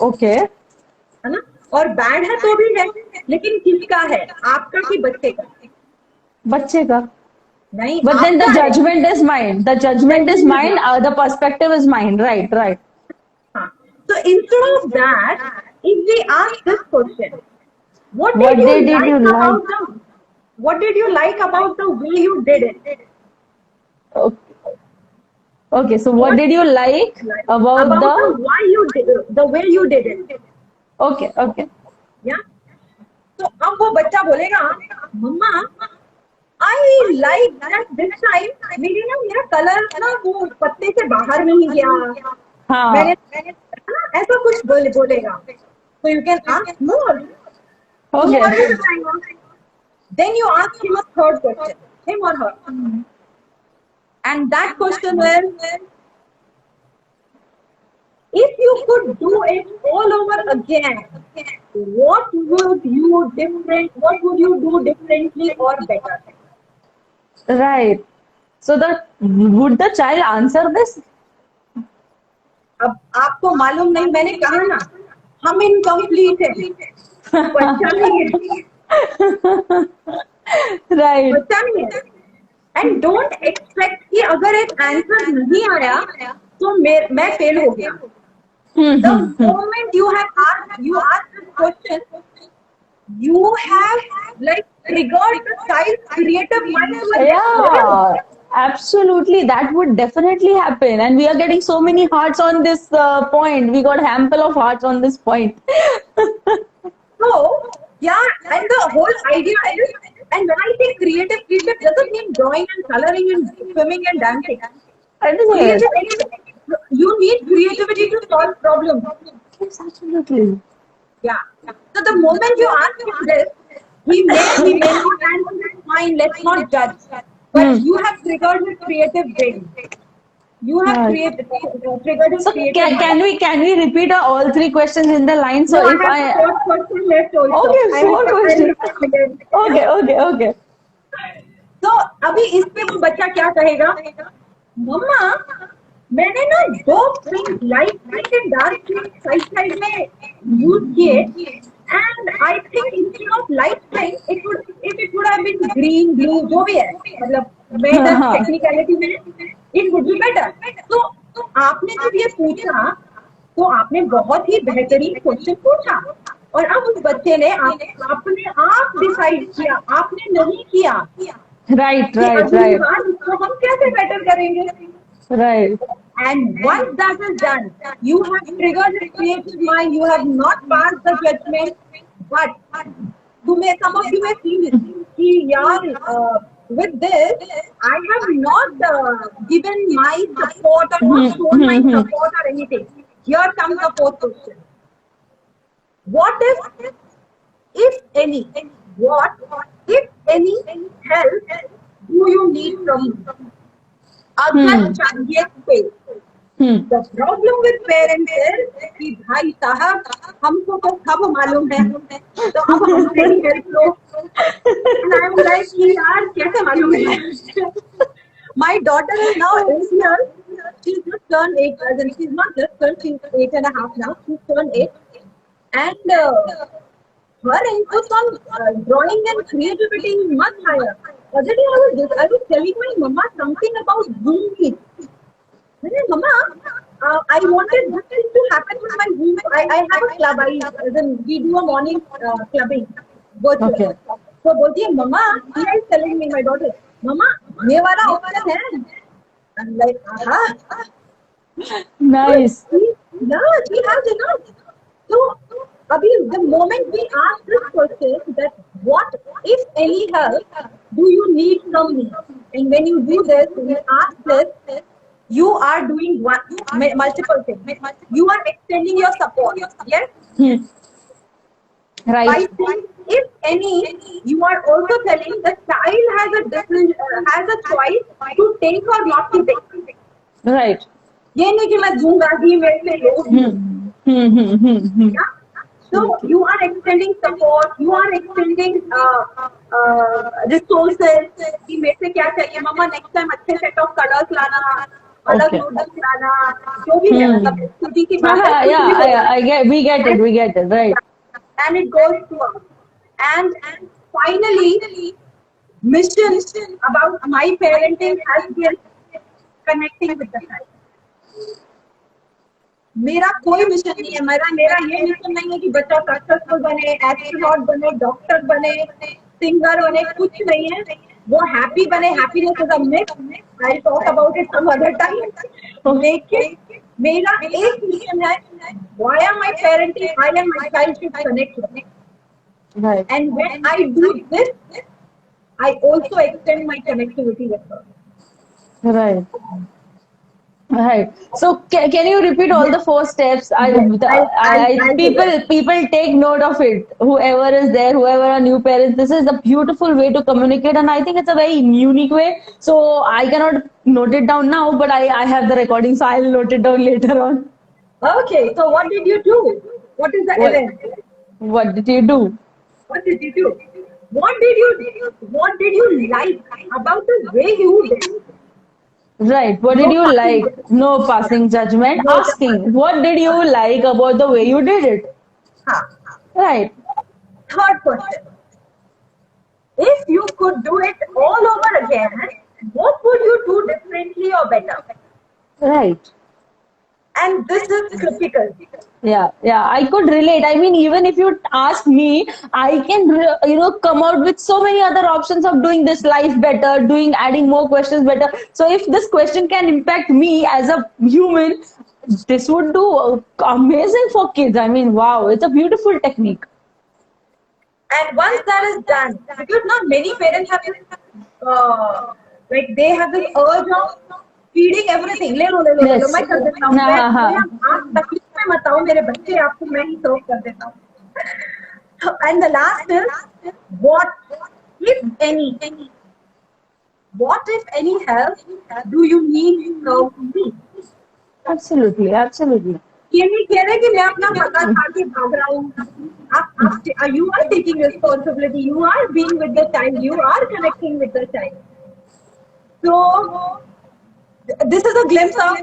Okay. है ना? और bad है तो भी है, लेकिन किसका है, आपका कि बच्चे का? बच्चे का. नहीं, But then the आपका है. judgment is mine. The judgment is mine. The perspective is mine. Right. Right. हाँ. So instead of that, if we ask this question, what What did did you you like like? about the what did you like about the way you did it? Okay. Okay. So what did you like about About the? the why you did it, the way you did it. Okay. Okay. Yeah. तो अब वो बच्चा बोलेगा mamma I like that this time मेरा colour ना वो पत्ते से बाहर नहीं गया, मैंने हाँ. ना ऐसा कुछ बोलेगा. So you can ask more. Okay. More भी बताएगा. Then you ask him a third question, him or her, and that question is, if you could do it all over again, what would you do differently or better? Right. So would the child answer this? अब आपको मालूम नहीं, मैंने कहा ना हम incomplete है, बच्चा नहीं है, Right. बच्चा नहीं है. एंड डोंट एक्सपेक्ट कि अगर एक आंसर नहीं आया तो मैं फेल हो गया. The moment you asked this question, you have like triggered the child's creative mind to a next level. Yeah, absolutely. That would definitely happen. And we are getting so many hearts on this point. We got ample of hearts on this point. So, yeah, and the whole idea is, and when I say creative doesn't mean drawing and coloring and swimming and dancing. Isn't it? You need creativity to solve problems. Yes, absolutely. Yeah. So the moment you ask him this, he may not answer it. Fine, let's not judge. But you have triggered his creative brain. You have Right. triggered his So creative can we repeat all three questions in the line? So No, if I have fourth question left also. Okay, I will- four questions. Okay. तो अभी इसमें वो बच्चा क्या कहेगा, मम्मा मैंने ना दो pink light pink and dark pink side में यूज किए, and I think instead of light pink it would have been green blue जो भी है, मतलब मैं जस्ट टेक्निकलिटी में इट वुड बी बेटर. तो आपने जब ये पूछा तो आपने बहुत ही बेहतरीन क्वेश्चन पूछा, और अब उस बच्चे ने अपने आप डिसाइड किया, आपने नहीं किया. Right. तो हम कैसे बेटर करेंगे? Right. And once that is done, you have triggered the creative mind. You have not passed the judgment, but some of you may feel कि यार with this I have not given my support or not shown my support or anything. Here comes the fourth question. What if any, what if any help do you need from me? अगर चाहिए पे। Hmm. The problem with parents is कि भाई साहब हमको तो सब मालूम है, तो अब हमसे ही हेल्प लो। And I'm like कि यार कैसे मालूम है? My daughter is now 8 years. She's just turned 8, as in she's not just turned, she's 8.5 now. She's turned 8. And her input on drawing and creativity is much higher. Other day I was telling my mama something about Zoom meet. I said, Mama, I wanted this thing to happen with my Zoom. I have a club. As in, we do a morning clubbing virtual. Okay. So बोलती है Mama, she is telling me, my daughter, Mama, ये वाला option है. I'm like, aha. Nice. No, she has enough. So, Abhi, the moment we ask this question that what, if any help, do you need from me? And when you do this, when you ask this, you are doing multiple things. You are extending your support. Yes? Hmm. By Right. saying, if any, you are also telling the child has a different, has a choice to take or not to take. Right. ये नहीं कि मैं दूंगा ही मेरे से लो ही। Yeah? So you are extending support, you are extending resources. कि मेरे से क्या चाहिए मम्मा, next time अच्छे set of colors लाना, अलग Okay. noodles लाना, जो भी है मतलब खुदी की बात है, कुछ भी Yeah, बोलो। I get, we get it, right. And it goes to us. And finally, mission about my parenting has been connecting with the child. मेरा कोई मिशन नहीं है, मेरा ये मिशन नहीं है कि बच्चा सक्सेसफुल बने, एस्ट्रोनॉट बने, डॉक्टर बने, सिंगर बने, कुछ नहीं है। वो हैप्पी बने, happiness is a myth, I will talk about it some other time. लेकिन मेरा एक मिशन है, why are my parenting, I am my child should connect. Right. And when I do this, I also extend my connectivity with her. Right. Right. So can you repeat all the 4 steps? I'll do that. People take note of it. Whoever is there, whoever are new parents, this is a beautiful way to communicate, and I think it's a very unique way. So I cannot note it down now, but I have the recording, so I'll note it down later on. Okay, so what did you do? What is the What, event? what did you do? What did you do? What did you like about the way you did? Right. What did you like? No passing judgment. No Asking, what did you like about the way you did it? Huh. Right. Third question. If you could do it all over again, what would you do differently or better? Right. And this is critical. Yeah, I could relate. I mean, even if you ask me, I can, come out with so many other options of doing this life better, adding more questions better. So if this question can impact me as a human, this would do amazing for kids. I mean, wow, it's a beautiful technique. And once that is done, because not many parents have this, like they have this urge of feeding everything. ले लो, Yes. मैं कर देता हूँ। हाँ, हाँ. आप तकलीफ में मत आओ, मेरे बच्चे आपको मैं ही सर्व कर देता हूँ। And the last is, what if any help do you need from me? Absolutely, absolutely. ये नहीं कह रहे कि मैं अपना पता खा के भाग रहा हूँ। You are taking responsibility. You are being with the child. You are connecting with the child. So this is a glimpse of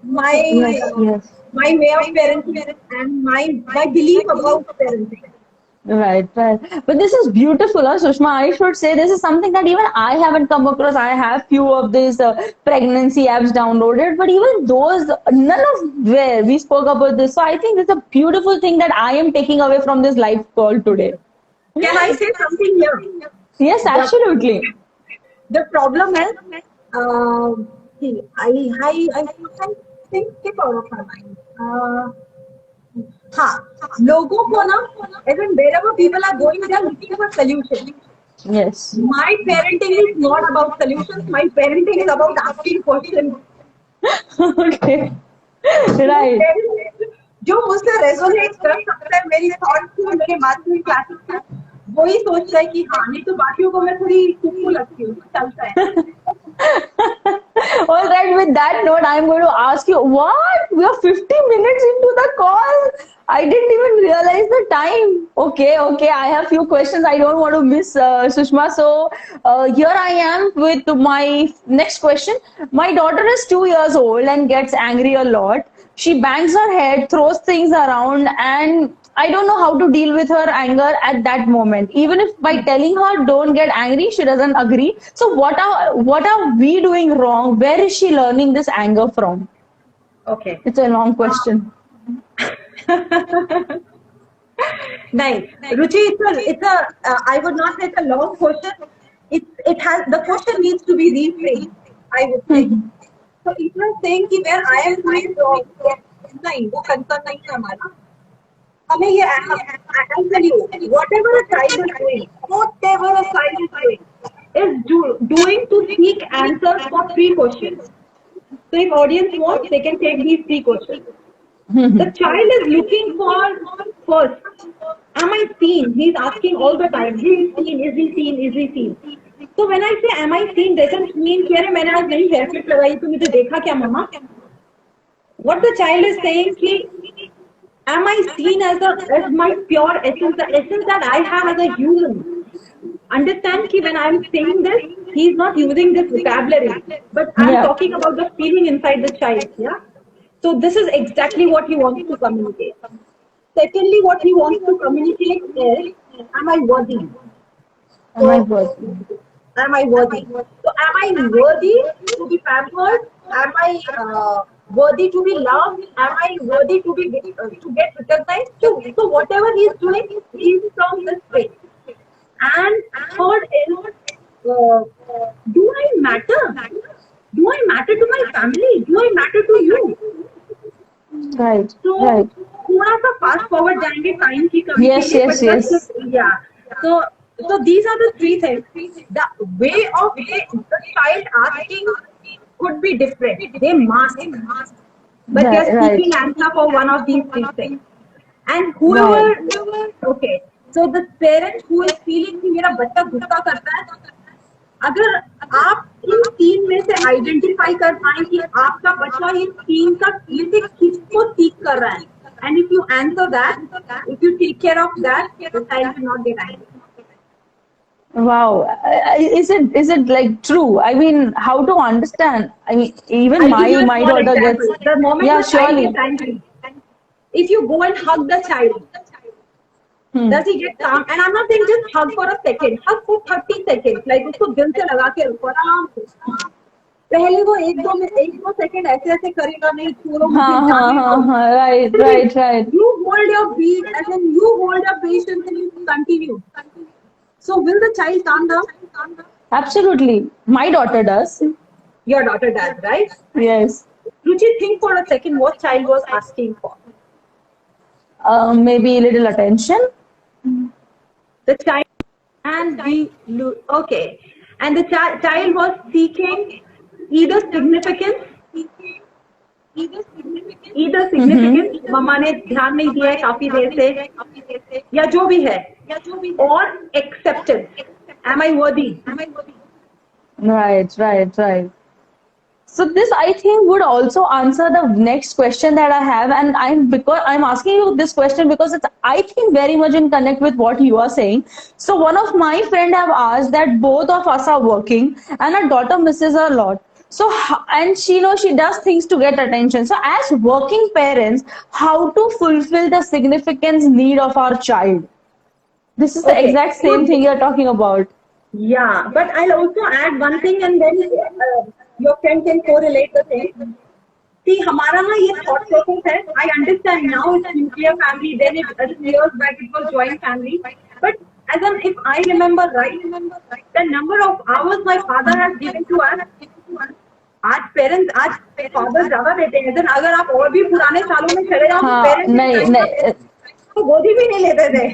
my Yes. my way of parenting and my belief about parenting. Right. But this is beautiful, Sushma. I should say this is something that even I haven't come across. I have few of these pregnancy apps downloaded, but even those, none of where we spoke about this. So I think it's a beautiful thing that I am taking away from this live call today. Can I say something here? Yes, absolutely. The problem is, I think skip out of my mind. हाँ, लोगों को ना, even wherever people are going, they are looking for solutions. Yes. My parenting is not about solutions. My parenting is about asking questions. Okay. Right. जो मुझसे resonate कर सकता है मेरी थॉट्स को, मेरे माध्यमिक क्लासेस में, वही सोचता है कि हाँ, नहीं तो बाकियों को मैं थोड़ी चुप्पू लगती हूँ, चलता है। All right, with that note, I'm going to ask you what? We are 50 minutes into the call. I didn't even realize the time. Okay. I have few questions. I don't want to miss Sushma. So here I am with my next question. My daughter is 2 years old and gets angry a lot. She bangs her head, throws things around, and I don't know how to deal with her anger at that moment. Even if by telling her don't get angry, she doesn't agree. So what are we doing wrong? Where is she learning this anger from? Okay. It's a long question. Nice. Ruchi, I would not say it's a long question. The question needs to be reframed, I would say. So if you're saying कि where I am doing wrong, नहीं, वो concern नहीं है हमारा. हमें ये, I'll tell you, whatever a child is doing, doing to seek answers for three questions. So if audience wants, they can take these three questions. The child is looking for first, am I seen? He's asking all the time, is he seen? So when I say am I seen, doesn't mean कि अरे मैंने आज नई haircut लगाई तो मुझे देखा क्या मम्मा? What the child is saying कि am I seen as my pure essence, the essence that I have as a human? Understand कि when I'm saying this, he's not using this vocabulary, but I'm Yeah. talking about the feeling inside the child. Yeah. So this is exactly what he wants to communicate. Secondly, what he wants to communicate is, am I worthy? Am I worthy? Am I worthy? So am I worthy to be pampered? Am I worthy to be loved? Am I worthy to get recognized? So whatever he's doing, he's from this way. And third is, do I matter? Do I matter to my family? Do I matter to you? Right. So Right. थोड़ा सा fast forward जाएंगे time की कमी Yes, के लिए, yes, but yes. yeah. So these are the three things. The way of the child asking could be different. They mask, but they are Right. seeking answer for one of these three things. And Right. okay, so the parent who is feeling कि मेरा बच्चा गुस्सा करता है, अगर आप इन तीन में से आइडेंटिफाई कर पाए कि आपका बच्चा इन तीन का किसी किसको सीख कर रहा है, and if you answer that, if you take care of that, the child will not get angry. Wow. Is it like true? I mean, how to understand? I mean, even I'll give you a my small daughter example. gets. The moment Yeah, the child surely. gets angry, if you go and hug the child, does he get calm? And I'm not saying just hug for a second, hug for 30 seconds, like उसको दिल से लगा के रखो आराम से. पहले वो एक दो सेकंड ऐसे ऐसे करेगा, नहीं छोड़ो मुझे जाने दो. Right. You hold your beat and then you hold your patience and you continue. So will the child calm down? Absolutely. My daughter does. Your daughter does, right? Yes. Ruchi, think for a second what child was asking for. Maybe a little attention. The child, and okay, and the child was seeking either significance, मम्मा ने ध्यान नहीं दिया है काफी देर से, या जो भी है, और acceptance. Am I worthy? Right. So this, I think, would also answer the next question that I have, and I'm asking you this question because it's, I think, very much in connect with what you are saying. So one of my friend have asked that both of us are working and our daughter misses her a lot. So and she she does things to get attention. So as working parents, how to fulfill the significance need of our child? This is the Okay. exact same thing you're talking about. Yeah, but I'll also add one thing, and then your friend can correlate the thing. See, हमारा ना ये thought process है. I understand now it's nuclear family. Then years back it was joint family. But if I remember right, the number of hours my father has given to us. आज father ज्यादा देते हैं. अगर आप और भी पुराने सालों में चले जाओ, हाँ, नहीं. तो गोदी भी नहीं लेते थे.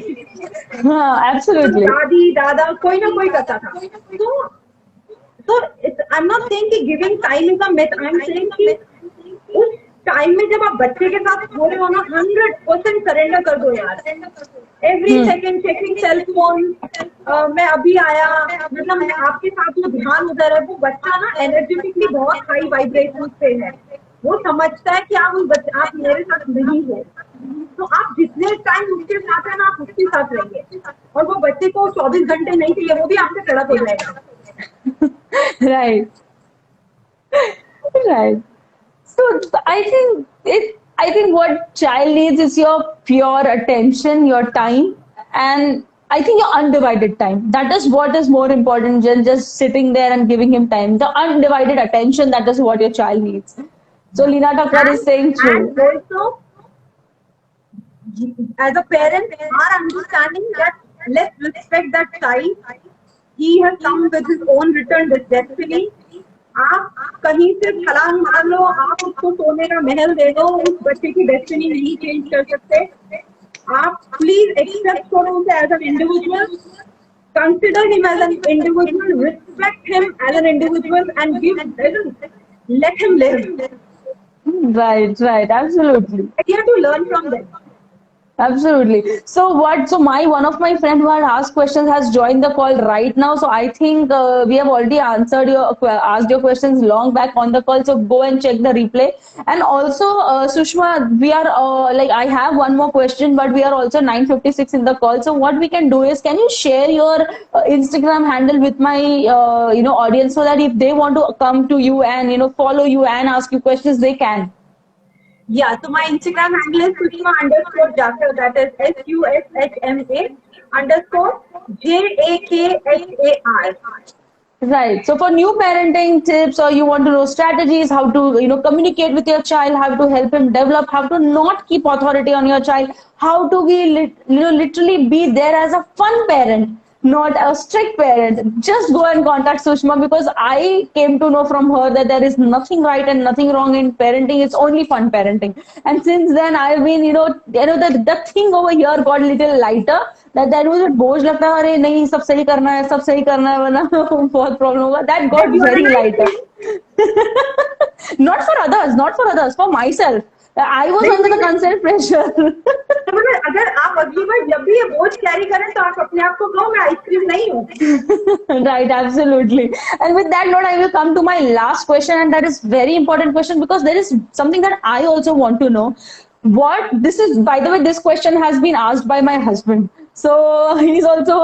हाँ, absolutely. दादी दादा कोई ना कोई करता था. So I'm not saying कि giving time is a myth. I'm saying कि टाइम में जब आप बच्चे के साथ हो रहे हो ना, 100% सरेंडर कर दो यार. Every second checking cell phone, मैं अभी आया, मतलब आपके साथ जो ध्यान उधर है, वो बच्चा ना एनर्जेटिकली बहुत हाई वाइब्रेशन पे है. वो समझता है कि आप मेरे साथ नहीं हो. तो आप जितने टाइम उसके साथ है ना, आप उसके साथ रहिए. और वो बच्चे को 24 घंटे नहीं चाहिए, वो भी आपसे तड़प हो जाएगा. Right. Right. So I think what child needs is your pure attention, your time, and I think your undivided time. That is what is more important than just sitting there and giving him time. The undivided attention, that is what your child needs. So Lina Thakkar is saying And true. also, as a parent, our understanding that let's respect that child. He has come with his own return destiny. आप कहीं से छलांग मार लो, आप उसको सोने का महल दे दो, उस बच्चे की डेस्टिनी नहीं चेंज कर सकते. आप प्लीज एक्सेप्ट करो उसे as an individual, consider him as an individual, respect him as an individual, and let him live. Right, absolutely. You have to learn from them. Absolutely. So my one of my friend who had asked questions has joined the call right now. So I think we have already asked your questions long back on the call. So go and check the replay. And also, Sushma, we are like I have one more question, but we are also 9:56 in the call. So what we can do is, can you share your Instagram handle with my audience so that if they want to come to you and follow you and ask you questions, they can. Yeah, so my Instagram handle is Sushma_Jakar, that is SUSHMA_JAKHAR. Right. So for new parenting tips, or you want to know strategies, how to communicate with your child, how to help him develop, how to not keep authority on your child, how to be literally be there as a fun parent, not a strict parent. Just go and contact Sushma, because I came to know from her that there is nothing right and nothing wrong in parenting. It's only fun parenting. And since then, I've been the thing over here got a little lighter. That मुझे बोझ लगता है, अरे नहीं सब सही करना है, सब सही करना है, वरना बहुत प्रॉब्लम होगा. That got very lighter. Not for others, for myself. I was under the constant pressure. मतलब अगर आप अगली बार जब भी ये बोझ कैरी करें, तो आप अपने आप को कहो मैं आइसक्रीम नहीं हूँ. Right, absolutely. And with that note, I will come to my last question, and that is very important question, because there is something that I also want to know. By the way, this question has been asked by my husband. So he's also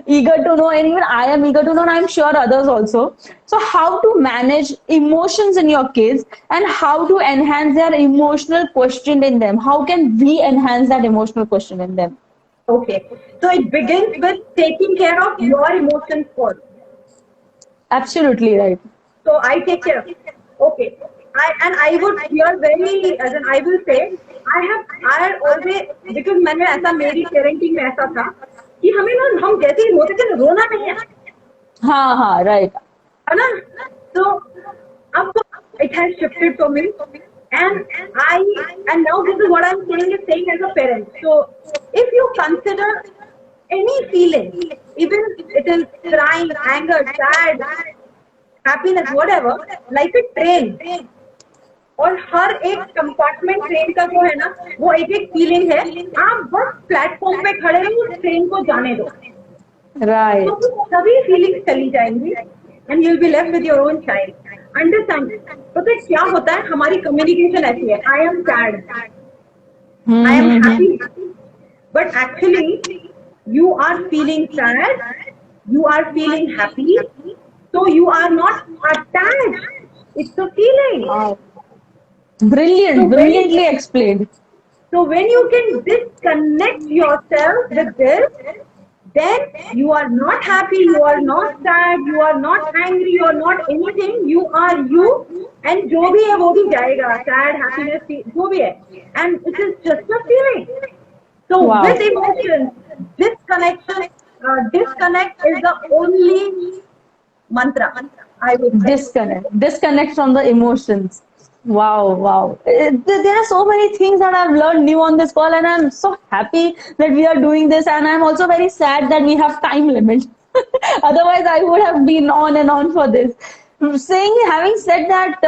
eager to know, and even I am eager to know, and I'm sure others also. So how to manage emotions in your kids, and how to enhance their emotional quotient in them? How can we enhance that emotional quotient in them? Okay, so it begins with taking care of your emotions first. Absolutely right. So I take care. Okay, I would here I will say I always, because मैंने ऐसा मेरी parenting में ऐसा था कि हमें ना, हम जैसे ही रोते थे रोना नहीं है. हाँ right. है ना? So अब it has shifted for me, and now this is what I'm saying as a parent. So if you consider any feeling, even it is crying, anger, sad, happiness, whatever, like a train, और हर एक compartment train का जो है ना, वो एक एक feeling है. आप बस प्लेटफॉर्म पे खड़े रहो, उस ट्रेन को जाने दो. Right. तो सभी फीलिंग्स चली जाएंगी, and you will be left with your own child. Understand? पता है क्या होता है, हमारी कम्युनिकेशन ऐसी है, I am sad, I am happy, but actually you are feeling sad, you are feeling happy, so you are not attached. It's a feeling. Brilliantly explained. So when you can disconnect yourself with this, then you are not happy, you are not sad, you are not angry, you are not anything. You are you, and जो भी है वो भी जाएगा. Sad, happiness, जो भी है, and it is just a feeling. So with emotions, disconnect is the only mantra, I would say. Disconnect from the emotions. Wow. There are so many things that I've learned new on this call, and I'm so happy that we are doing this, and I'm also very sad that we have time limit. Otherwise, I would have been on and on for this. Having said that,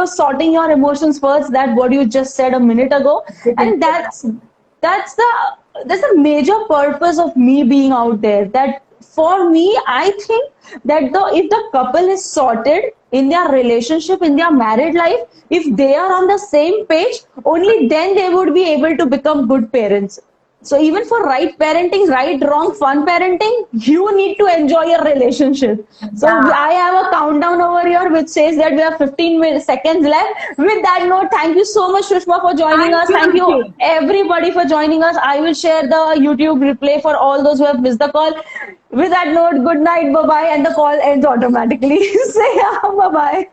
sorting your emotions first, that what you just said a minute ago, and that's the that's the major purpose of me being out there. That for me, I think that if the couple is sorted in their relationship, in their married life, if they are on the same page, only then they would be able to become good parents. So even for right parenting, right, wrong, fun parenting, you need to enjoy your relationship. So Yeah, I have a countdown over here which says that we have 15 seconds left. With that note, thank you so much, Shushma, for joining thank us. you, Thank you Ruchi. everybody for joining us. I will share the YouTube replay for all those who have missed the call. With that note, good night, bye bye, and the call ends automatically. Say yeah, bye bye.